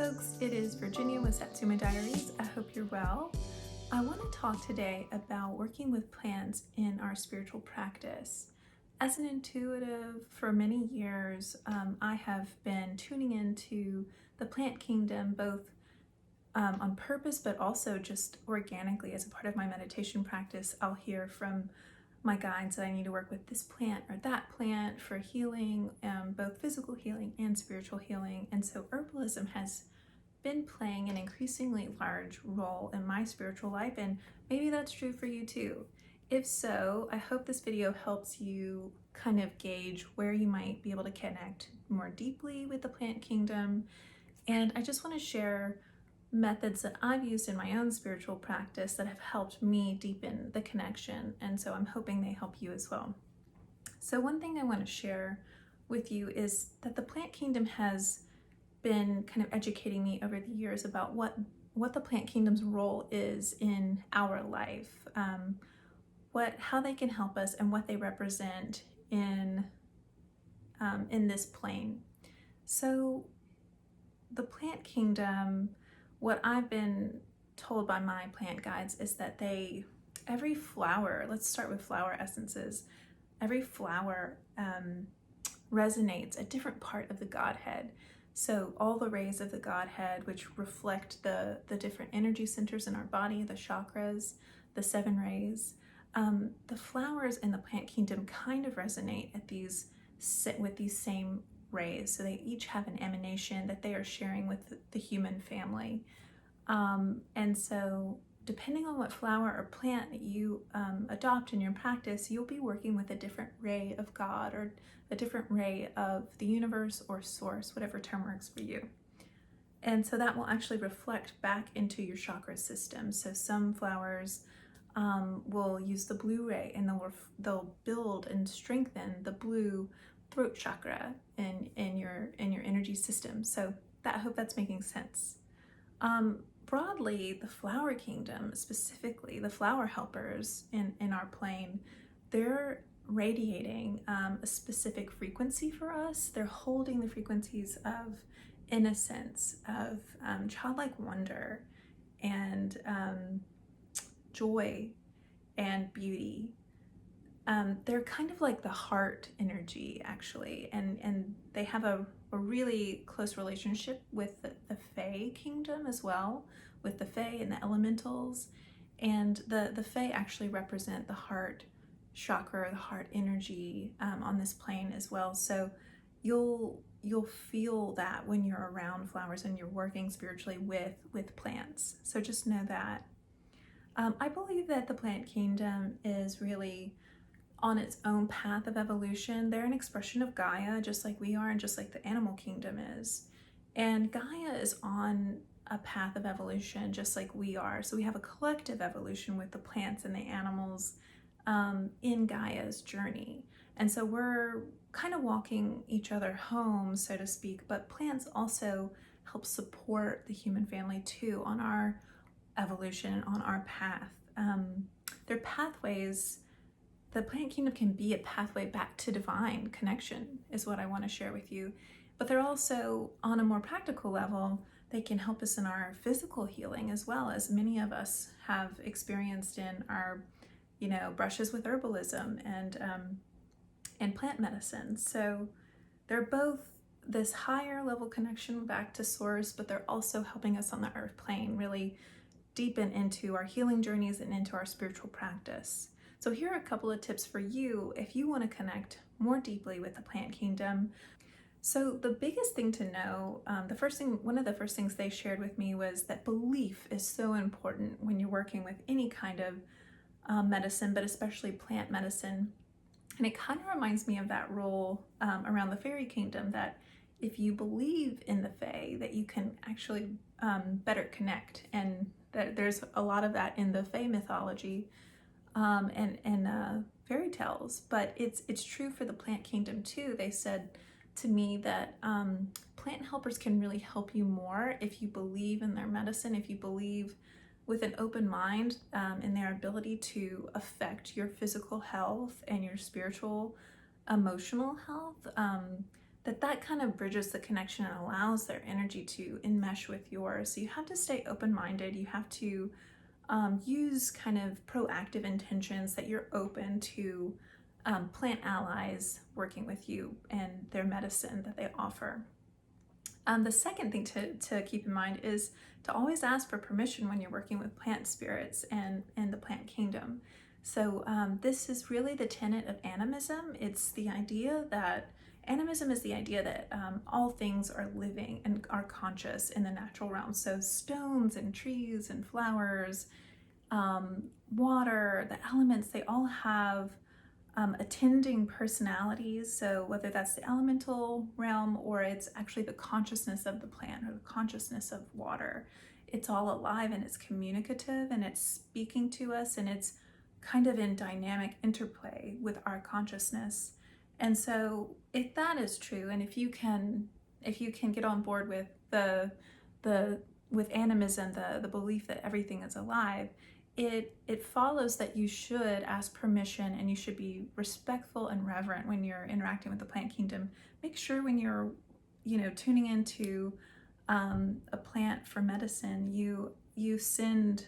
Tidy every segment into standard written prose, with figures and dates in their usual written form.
folks, it is Virginia with Satsuma Diaries. I hope you're well. I want to talk today about working with plants in our spiritual practice. As an intuitive for many years, I have been tuning into the plant kingdom both on purpose but also just organically as a part of my meditation practice. I'll hear from my guides that I need to work with this plant or that plant for healing, both physical healing and spiritual healing. And so herbalism has been playing an increasingly large role in my spiritual life, and maybe that's true for you too. If so, I hope this video helps you kind of gauge where you might be able to connect more deeply with the plant kingdom. And I just want to share methods that I've used in my own spiritual practice that have helped me deepen the connection, and so I'm hoping they help you as well. So one thing I want to share with you is that the plant kingdom has been kind of educating me over the years about what the plant kingdom's role is in our life, how they can help us and what they represent in this plane. So the plant kingdom, what I've been told by my plant guides is that every flower, let's start with flower essences, every flower resonates a different part of the Godhead. So all the rays of the Godhead, which reflect the different energy centers in our body, the chakras, the 7 rays, the flowers in the plant kingdom kind of resonate with these same rays. So they each have an emanation that they are sharing with the human family. And so depending on what flower or plant that you adopt in your practice, you'll be working with a different ray of God or a different ray of the universe or source, whatever term works for you. And so that will actually reflect back into your chakra system. So some flowers will use the blue ray, and they'll build and strengthen the blue throat chakra in your energy system. So I hope that's making sense. Broadly, the flower kingdom, specifically the flower helpers in our plane, they're radiating a specific frequency for us. They're holding the frequencies of innocence, of childlike wonder, and joy and beauty. They're kind of like the heart energy, actually, and they have a really close relationship with the Fae kingdom as well, with the Fae and the elementals. And the Fae actually represent the heart chakra, the heart energy on this plane as well. So you'll feel that when you're around flowers and you're working spiritually with plants. So just know that. I believe that the plant kingdom is really on its own path of evolution. They're an expression of Gaia, just like we are and just like the animal kingdom is. And Gaia is on a path of evolution just like we are. So we have a collective evolution with the plants and the animals in Gaia's journey. And so we're kind of walking each other home, so to speak, but plants also help support the human family too on our evolution, on our path. They're pathways. The plant kingdom can be a pathway back to divine connection, is what I want to share with you. But they're also, on a more practical level, they can help us in our physical healing as well, as many of us have experienced in our, brushes with herbalism and plant medicine. So they're both this higher level connection back to source, but they're also helping us on the earth plane really deepen into our healing journeys and into our spiritual practice. So here are a couple of tips for you if you want to connect more deeply with the plant kingdom. So the biggest thing to know, one of the first things they shared with me was that belief is so important when you're working with any kind of medicine, but especially plant medicine. And it kind of reminds me of that role around the fairy kingdom, that if you believe in the Fae, that you can actually better connect. And that there's a lot of that in the Fae mythology and fairy tales, but it's true for the plant kingdom too. They said to me that plant helpers can really help you more if you believe in their medicine, if you believe with an open mind in their ability to affect your physical health and your spiritual, emotional health. that kind of bridges the connection and allows their energy to enmesh with yours. So you have to stay open-minded. You have to use kind of proactive intentions that you're open to plant allies working with you and their medicine that they offer. The second thing to keep in mind is to always ask for permission when you're working with plant spirits and the plant kingdom. So this is really the tenet of animism. It's the idea that animism is the idea that all things are living and are conscious in the natural realm. So stones and trees and flowers, water, the elements, they all have attending personalities. So whether that's the elemental realm or it's actually the consciousness of the plant or the consciousness of water, it's all alive and it's communicative and it's speaking to us and it's kind of in dynamic interplay with our consciousness. And so if that is true, and if you can get on board with with animism, the belief that everything is alive, it follows that you should ask permission and you should be respectful and reverent when you're interacting with the plant kingdom. Make sure when you're, tuning into a plant for medicine, you send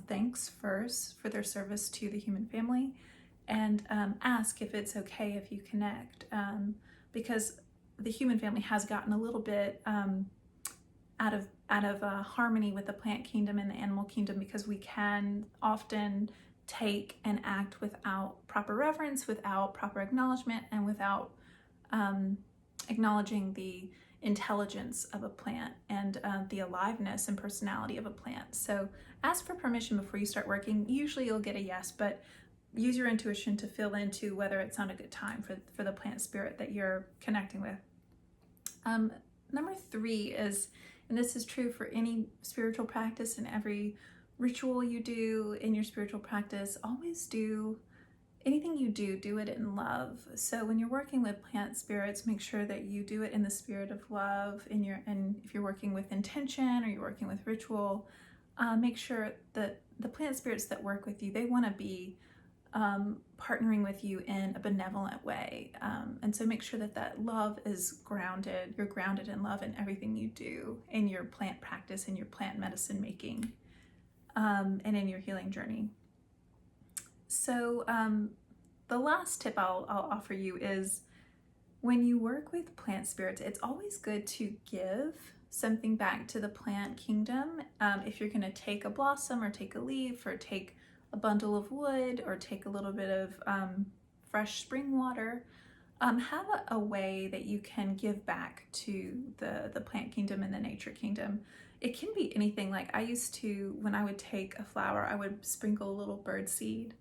thanks first for their service to the human family, and ask if it's okay if you connect, because the human family has gotten a little bit out of harmony with the plant kingdom and the animal kingdom, because we can often take and act without proper reverence, without proper acknowledgement, and without acknowledging the intelligence of a plant and the aliveness and personality of a plant. So ask for permission before you start working. Usually you'll get a yes, but use your intuition to fill into whether it's not a good time for the plant spirit that you're connecting with. Number 3 is, and this is true for any spiritual practice and every ritual you do in your spiritual practice, always do anything you do it in love. So when you're working with plant spirits, make sure that you do it in the spirit of love. And if you're working with intention or you're working with ritual, make sure that the plant spirits that work with you, they want to be partnering with you in a benevolent way. And so make sure that love is grounded. You're grounded in love in everything you do in your plant practice, in your plant medicine making, and in your healing journey. So the last tip I'll offer you is, when you work with plant spirits, it's always good to give something back to the plant kingdom. If you're going to take a blossom or take a leaf or take a bundle of wood or take a little bit of fresh spring water, have a way that you can give back to the plant kingdom and the nature kingdom. It can be anything. Like I used to, when I would take a flower, I would sprinkle a little bird seed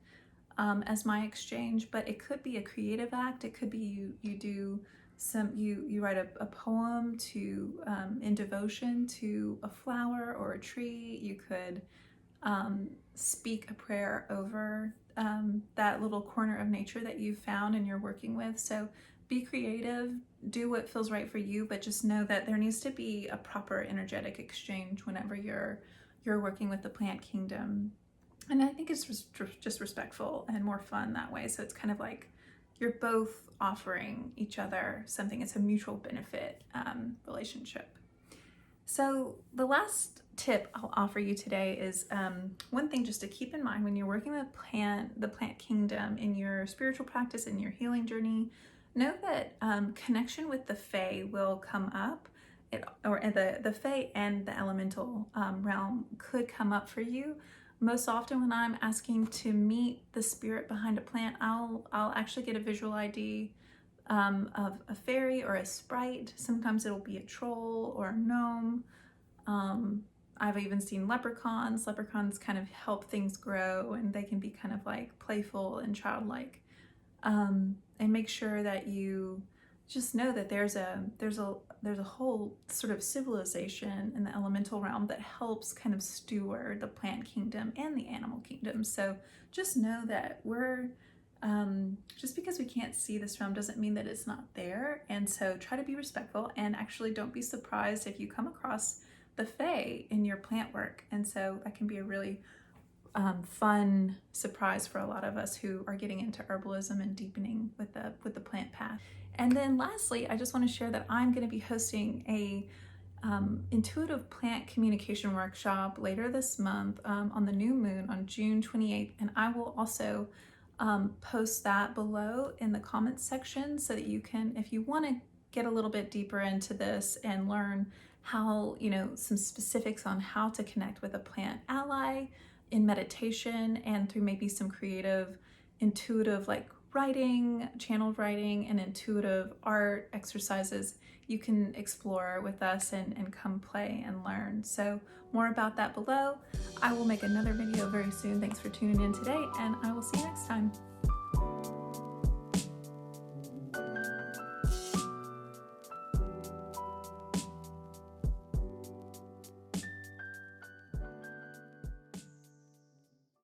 as my exchange, but it could be a creative act. It could be you write a poem in devotion to a flower or a tree. You could speak a prayer over that little corner of nature that you've found and you're working with. So be creative, do what feels right for you, but just know that there needs to be a proper energetic exchange whenever you're working with the plant kingdom. And I think it's just respectful and more fun that way. So it's kind of like you're both offering each other something. It's a mutual benefit relationship. So the last tip I'll offer you today is one thing just to keep in mind when you're working with the plant kingdom in your spiritual practice, in your healing journey. Know that connection with the Fae will come up, the Fae and the elemental realm could come up for you. Most often when I'm asking to meet the spirit behind a plant, I'll actually get a visual ID of a fairy or a sprite. Sometimes it'll be a troll or a gnome. I've even seen leprechauns. Leprechauns kind of help things grow, and they can be kind of like playful and childlike. And make sure that you just know that there's a whole sort of civilization in the elemental realm that helps kind of steward the plant kingdom and the animal kingdom. So just know that we're just because we can't see this realm doesn't mean that it's not there. And so try to be respectful, and actually don't be surprised if you come across the Fae in your plant work. And so that can be a really fun surprise for a lot of us who are getting into herbalism and deepening with the plant path. And then lastly, I just want to share that I'm going to be hosting a intuitive plant communication workshop later this month on the new moon on June 28th, and I will also post that below in the comments section so that you can, if you want to get a little bit deeper into this and learn how, some specifics on how to connect with a plant ally in meditation and through maybe some creative, intuitive, like writing, channeled writing, and intuitive art exercises you can explore with us and come play and learn. So more about that below. I will make another video very soon. Thanks for tuning in today, and I will see you next time.